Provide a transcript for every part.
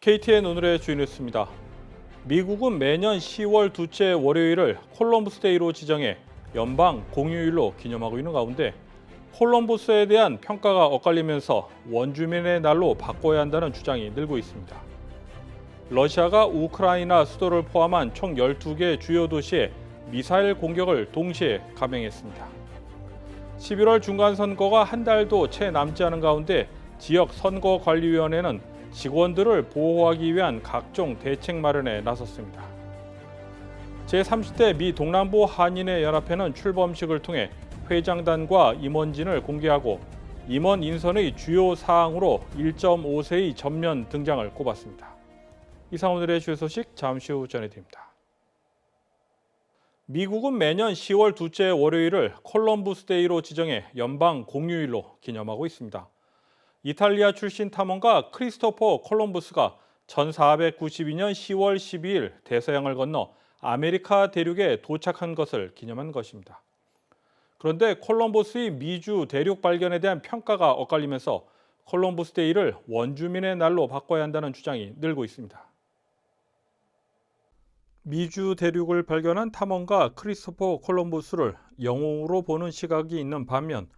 KTN 오늘의 주요 뉴스입니다. 미국은 매년 10월 둘째 월요일을 콜럼버스 데이로 지정해 연방 공휴일로 기념하고 있는 가운데 콜럼버스에 대한 평가가 엇갈리면서 원주민의 날로 바꿔야 한다는 주장이 늘고 있습니다. 러시아가 우크라이나 수도를 포함한 총 12개 주요 도시에 미사일 공격을 동시에 감행했습니다. 11월 중간선거가 한 달도 채 남지 않은 가운데 지역 선거관리위원회는 직원들을 보호하기 위한 각종 대책 마련에 나섰습니다. 제30대 미 동남부 한인회 연합회는 출범식을 통해 회장단과 임원진을 공개하고 임원 인선의 주요 사항으로 1.5세의 전면 등장을 꼽았습니다. 이상 오늘의 주요 소식 잠시 후 전해드립니다. 미국은 매년 10월 둘째 월요일을 콜럼버스 데이로 지정해 연방 공휴일로 기념하고 있습니다. 이탈리아 출신 탐험가 크리스토퍼 콜럼버스가 1492년 10월 12일 대서양을 건너 아메리카 대륙에 도착한 것을 기념한 것입니다. 그런데 콜럼버스의 미주 대륙 발견에 대한 평가가 엇갈리면서 콜럼버스 데이를 원주민의 날로 바꿔야 한다는 주장이 늘고 있습니다. 미주 대륙을 발견한 탐험가 크리스토퍼 콜럼버스를 영웅으로 보는 시각이 있는 반면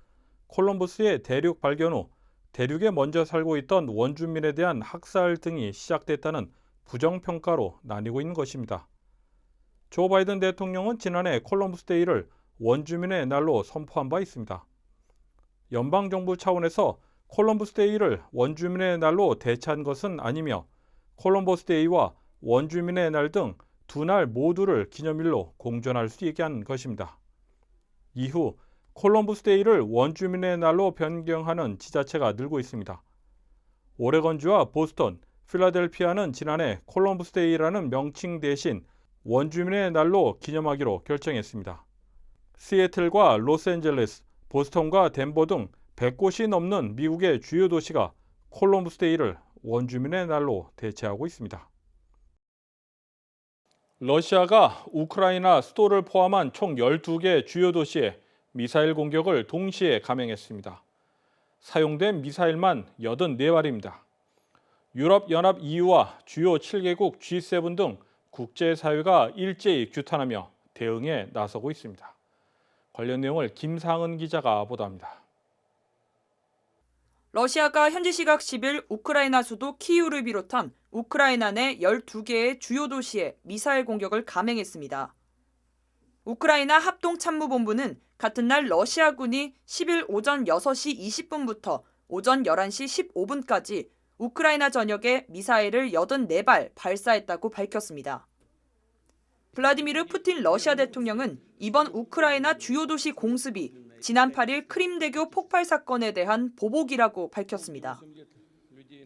콜럼버스의 대륙 발견 후 대륙에 먼저 살고 있던 원주민에 대한 학살 등이 시작됐다는 부정평가로 나뉘고 있는 것입니다. 조 바이든 대통령은 지난해 콜럼버스 데이를 원주민의 날로 선포한 바 있습니다. 연방정부 차원에서 콜럼버스 데이를 원주민의 날로 대체한 것은 아니며 콜럼버스 데이와 원주민의 날 등 두 날 모두를 기념일로 공존할 수 있게 한 것입니다. 이후 콜럼버스 데이를 원주민의 날로 변경하는 지자체가 늘고 있습니다. 오레건주와 보스턴, 필라델피아는 지난해 콜럼버스 데이라는 명칭 대신 원주민의 날로 기념하기로 결정했습니다. 시애틀과 로스앤젤레스, 보스턴과 덴버 등 100곳이 넘는 미국의 주요 도시가 콜럼버스 데이를 원주민의 날로 대체하고 있습니다. 러시아가 우크라이나 수도를 포함한 총 12개 주요 도시에 미사일 공격을 동시에 감행했습니다. 사용된 미사일만 84발입니다. 유럽연합 EU와 주요 7개국 G7 등 국제사회가 일제히 규탄하며 대응에 나서고 있습니다. 관련 내용을 김상은 기자가 보도합니다. 러시아가 현지 시각 10일 우크라이나 수도 키이우를 비롯한 우크라이나 내 12개의 주요 도시에 미사일 공격을 감행했습니다. 우크라이나 합동참모본부는 같은 날 러시아군이 10일 오전 6시 20분부터 오전 11시 15분까지 우크라이나 전역에 미사일을 84발 발사했다고 밝혔습니다. 블라디미르 푸틴 러시아 대통령은 이번 우크라이나 주요 도시 공습이 지난 8일 크림대교 폭발 사건에 대한 보복이라고 밝혔습니다.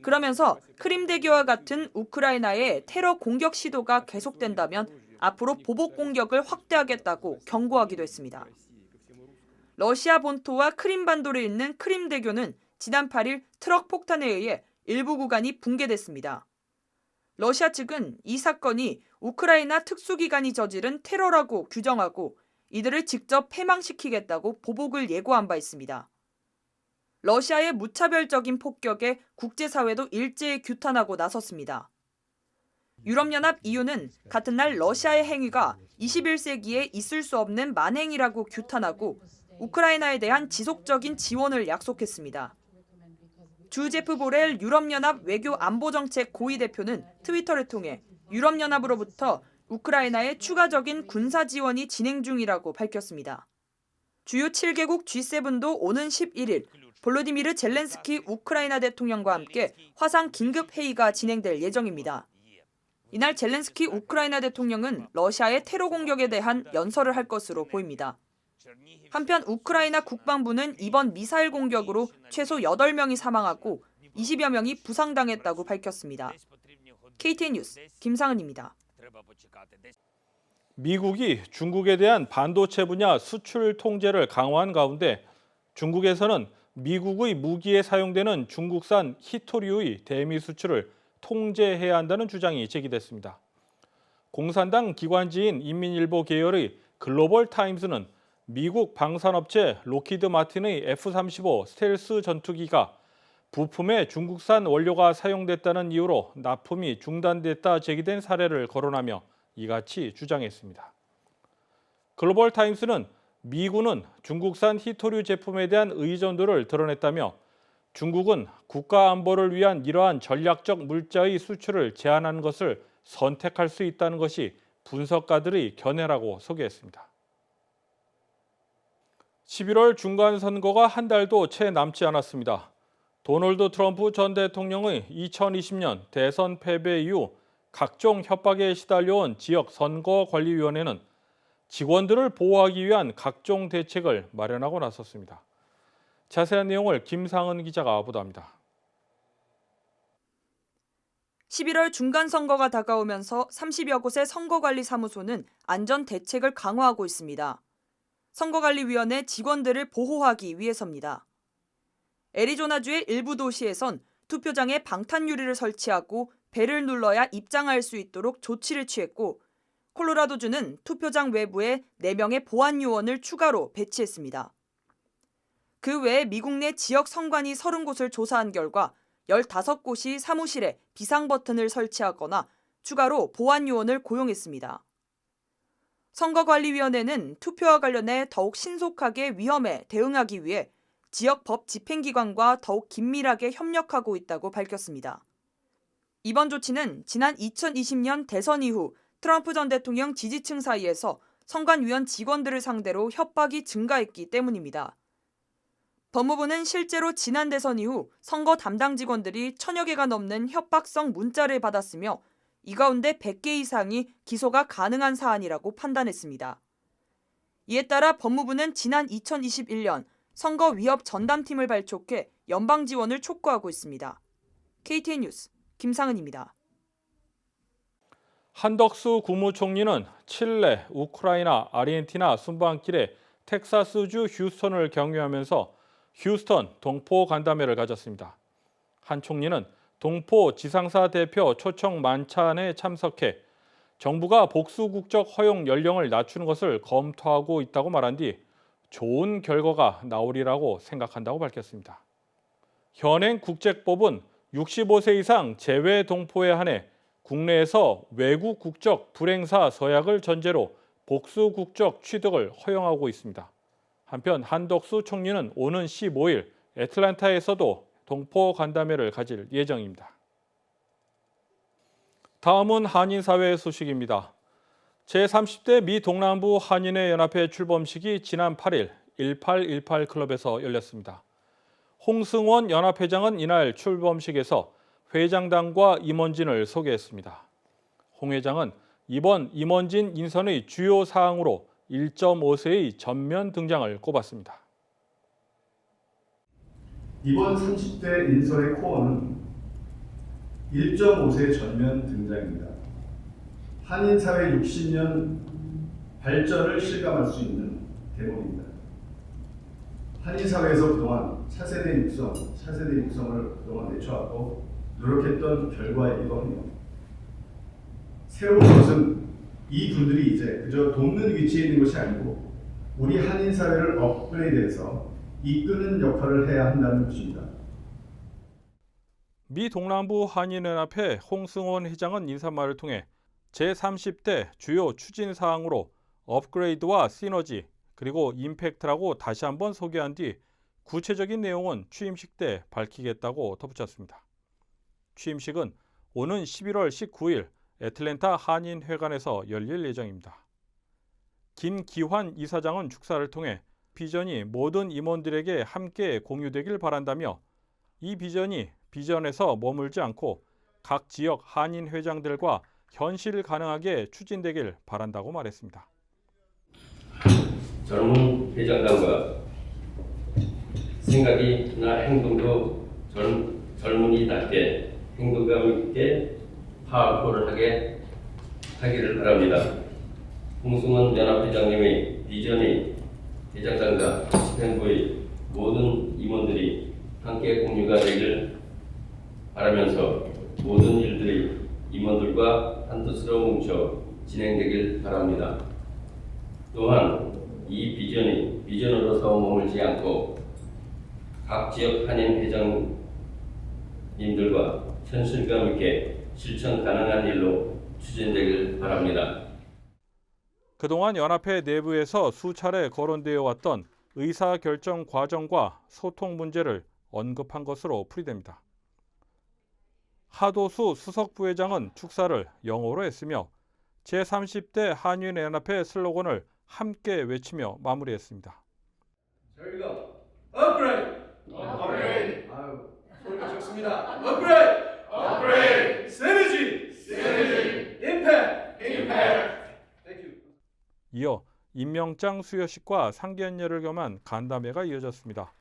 그러면서 크림대교와 같은 우크라이나의 테러 공격 시도가 계속된다면 앞으로 보복 공격을 확대하겠다고 경고하기도 했습니다. 러시아 본토와 크림반도를 잇는 크림대교는 지난 8일 트럭 폭탄에 의해 일부 구간이 붕괴됐습니다. 러시아 측은 이 사건이 우크라이나 특수기관이 저지른 테러라고 규정하고 이들을 직접 패망시키겠다고 보복을 예고한 바 있습니다. 러시아의 무차별적인 폭격에 국제사회도 일제히 규탄하고 나섰습니다. 유럽연합 EU는 같은 날 러시아의 행위가 21세기에 있을 수 없는 만행이라고 규탄하고 우크라이나에 대한 지속적인 지원을 약속했습니다. 주제프 보렐 유럽연합 외교안보정책 고위 대표는 트위터를 통해 유럽연합으로부터 우크라이나에 추가적인 군사 지원이 진행 중이라고 밝혔습니다. 주요 7개국 G7도 오는 11일 볼로디미르 젤렌스키 우크라이나 대통령과 함께 화상 긴급 회의가 진행될 예정입니다. 이날 젤렌스키 우크라이나 대통령은 러시아의 테러 공격에 대한 연설을 할 것으로 보입니다. 한편 우크라이나 국방부는 이번 미사일 공격으로 최소 8명이 사망하고 20여 명이 부상당했다고 밝혔습니다. KTN 뉴스 김상은입니다. 미국이 중국에 대한 반도체 분야 수출 통제를 강화한 가운데 중국에서는 미국의 무기에 사용되는 중국산 히토류의 대미 수출을 통제해야 한다는 주장이 제기됐습니다. 공산당 기관지인 인민일보 계열의 글로벌 타임스는 미국 방산업체 로키드 마틴의 F-35 스텔스 전투기가 부품에 중국산 원료가 사용됐다는 이유로 납품이 중단됐다 제기된 사례를 거론하며 이같이 주장했습니다. 글로벌 타임스는 미군은 중국산 히토류 제품에 대한 의존도를 드러냈다며 중국은 국가 안보를 위한 이러한 전략적 물자의 수출을 제한하는 것을 선택할 수 있다는 것이 분석가들의 견해라고 소개했습니다. 11월 중간선거가 한 달도 채 남지 않았습니다. 도널드 트럼프 전 대통령의 2020년 대선 패배 이후 각종 협박에 시달려온 지역선거관리위원회는 직원들을 보호하기 위한 각종 대책을 마련하고 나섰습니다. 자세한 내용을 김상은 기자가 보도합니다. 11월 중간선거가 다가오면서 30여 곳의 선거관리사무소는 안전 대책을 강화하고 있습니다. 선거관리위원회 직원들을 보호하기 위해서입니다. 애리조나주의 일부 도시에선 투표장에 방탄유리를 설치하고 벨을 눌러야 입장할 수 있도록 조치를 취했고, 콜로라도주는 투표장 외부에 4명의 보안 요원을 추가로 배치했습니다. 그 외에 미국 내 지역 선관위 30곳을 조사한 결과 15곳이 사무실에 비상 버튼을 설치하거나 추가로 보안 요원을 고용했습니다. 선거관리위원회는 투표와 관련해 더욱 신속하게 위험에 대응하기 위해 지역 법 집행기관과 더욱 긴밀하게 협력하고 있다고 밝혔습니다. 이번 조치는 지난 2020년 대선 이후 트럼프 전 대통령 지지층 사이에서 선관위원 직원들을 상대로 협박이 증가했기 때문입니다. 법무부는 실제로 지난 대선 이후 선거 담당 직원들이 1000여 개가 넘는 협박성 문자를 받았으며 이 가운데 100개 이상이 기소가 가능한 사안이라고 판단했습니다. 이에 따라 법무부는 지난 2021년 선거 위협 전담팀을 발족해 연방 지원을 촉구하고 있습니다. KTN 뉴스 김상은입니다. 한덕수 국무총리는 칠레, 우크라이나, 아르헨티나 순방길에 텍사스주 휴스턴을 경유하면서 휴스턴 동포 간담회를 가졌습니다. 한 총리는 동포 지상사 대표 초청 만찬에 참석해 정부가 복수 국적 허용 연령을 낮추는 것을 검토하고 있다고 말한 뒤 좋은 결과가 나오리라고 생각한다고 밝혔습니다. 현행 국적법은 65세 이상 재외 동포에 한해 국내에서 외국 국적 불행사 서약을 전제로 복수 국적 취득을 허용하고 있습니다. 한편 한덕수 총리는 오는 15일 애틀랜타에서도 동포 간담회를 가질 예정입니다. 다음은 한인사회 소식입니다. 제30대 미 동남부 한인회 연합회 출범식이 지난 8일 1818 클럽에서 열렸습니다. 홍승원 연합회장은 이날 출범식에서 회장단과 임원진을 소개했습니다. 홍 회장은 이번 임원진 인선의 주요 사항으로 1.5세의 전면 등장을 꼽았습니다. 이번 30대 인선의 코어는 1.5세 전면 등장입니다. 한인사회 60년 발전을 실감할 수 있는 대목입니다. 한인사회에서 그동안 차세대 육성을 그동안 내쳐왔고 노력했던 결과이기도 하며 새로운 것은 이 분들이 이제 그저 돕는 위치에 있는 것이 아니고 우리 한인사회를 업그레이드해서 이끄는 역할을 해야 한다는 것입니다. 미 동남부 한인연합회 홍승원 회장은 인사말을 통해 제30대 주요 추진 사항으로 업그레이드와 시너지 그리고 임팩트라고 다시 한번 소개한 뒤 구체적인 내용은 취임식 때 밝히겠다고 덧붙였습니다. 취임식은 오는 11월 19일 애틀랜타 한인회관에서 열릴 예정입니다. 김기환 이사장은 축사를 통해 비전이 모든 임원들에게 함께 공유되길 바란다며 이 비전이 비전에서 머물지 않고 각 지역 한인 회장들과 현실 가능하게 추진되길 바란다고 말했습니다. 젊은 회장단과 생각이나 행동도 젊은이답게 행동감 있게 파악을 하기를 바랍니다. 홍승원 연합회장님의 비전이 회장단과 집행부의 모든 임원들이 함께 공유가 되길 바라면서 모든 일들이 임원들과 한뜻으로 뭉쳐 진행되길 바랍니다. 또한 이 비전이 비전으로서 머물지 않고 각 지역 한인 님들과 현실감 있게 실천 가능한 일로 추진되길 바랍니다. 그동안 연합회 내부에서 수차례 거론되어 왔던 의사결정 과정과 소통 문제를 언급한 것으로 풀이됩니다. 하도수 수석 부회장은 축사를 영어로 했으며 제30대 한인연합회 슬로건을 함께 외치며 마무리했습니다. 저희가 업그레이드! 아유, 소리가 좋습니다. 업그레이드! 시너지! 임팩트! 이어 임명장 수여식과 상견례를 겸한 간담회가 이어졌습니다.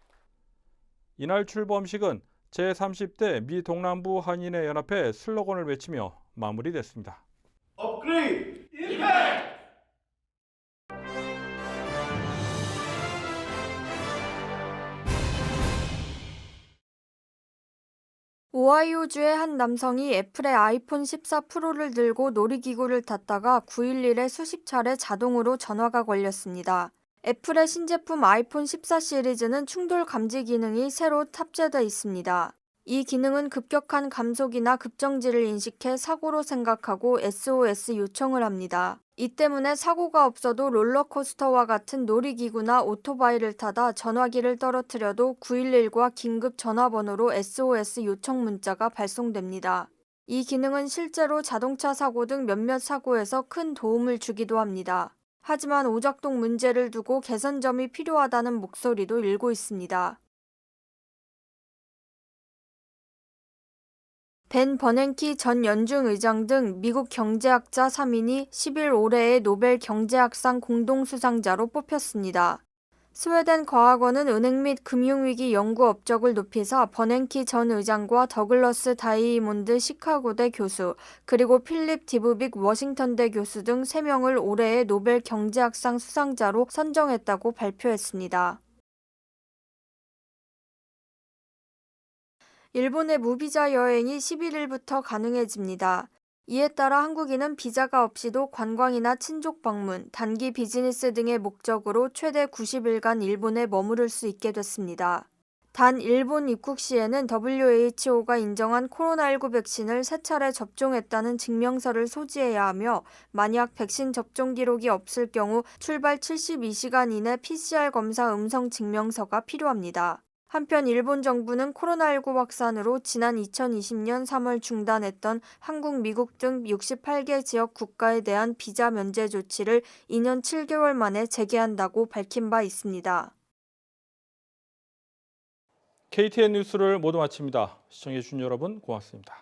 이날 출범식은 제30대 미 동남부 한인회 연합회 슬로건을 외치며 마무리됐습니다. 업그레이드! 임팩트! 오하이오주의 한 남성이 애플의 아이폰 14 프로를 들고 놀이기구를 탔다가 911에 수십 차례 자동으로 전화가 걸렸습니다. 애플의 신제품 아이폰 14 시리즈는 충돌 감지 기능이 새로 탑재돼 있습니다. 이 기능은 급격한 감속이나 급정지를 인식해 사고로 생각하고 SOS 요청을 합니다. 이 때문에 사고가 없어도 롤러코스터와 같은 놀이기구나 오토바이를 타다 전화기를 떨어뜨려도 911과 긴급 전화번호로 SOS 요청 문자가 발송됩니다. 이 기능은 실제로 자동차 사고 등 몇몇 사고에서 큰 도움을 주기도 합니다. 하지만 오작동 문제를 두고 개선점이 필요하다는 목소리도 일고 있습니다. 벤 버냉키 전 연준 의장 등 미국 경제학자 3인이 10일 올해의 노벨 경제학상 공동수상자로 뽑혔습니다. 스웨덴 과학원은 은행 및 금융위기 연구 업적을 높이사 버냉키 전 의장과 더글러스 다이이몬드 시카고대 교수, 그리고 필립 디브빅 워싱턴대 교수 등 3명을 올해의 노벨 경제학상 수상자로 선정했다고 발표했습니다. 일본의 무비자 여행이 11일부터 가능해집니다. 이에 따라 한국인은 비자가 없이도 관광이나 친족 방문, 단기 비즈니스 등의 목적으로 최대 90일간 일본에 머무를 수 있게 됐습니다. 단 일본 입국 시에는 WHO가 인정한 코로나19 백신을 3차례 접종했다는 증명서를 소지해야 하며 만약 백신 접종 기록이 없을 경우 출발 72시간 이내 PCR 검사 음성 증명서가 필요합니다. 한편 일본 정부는 코로나19 확산으로 지난 2020년 3월 중단했던 한국, 미국 등 68개 지역 국가에 대한 비자 면제 조치를 2년 7개월 만에 재개한다고 밝힌 바 있습니다. KTN 뉴스를 모두 마칩니다. 시청해주신 여러분 고맙습니다.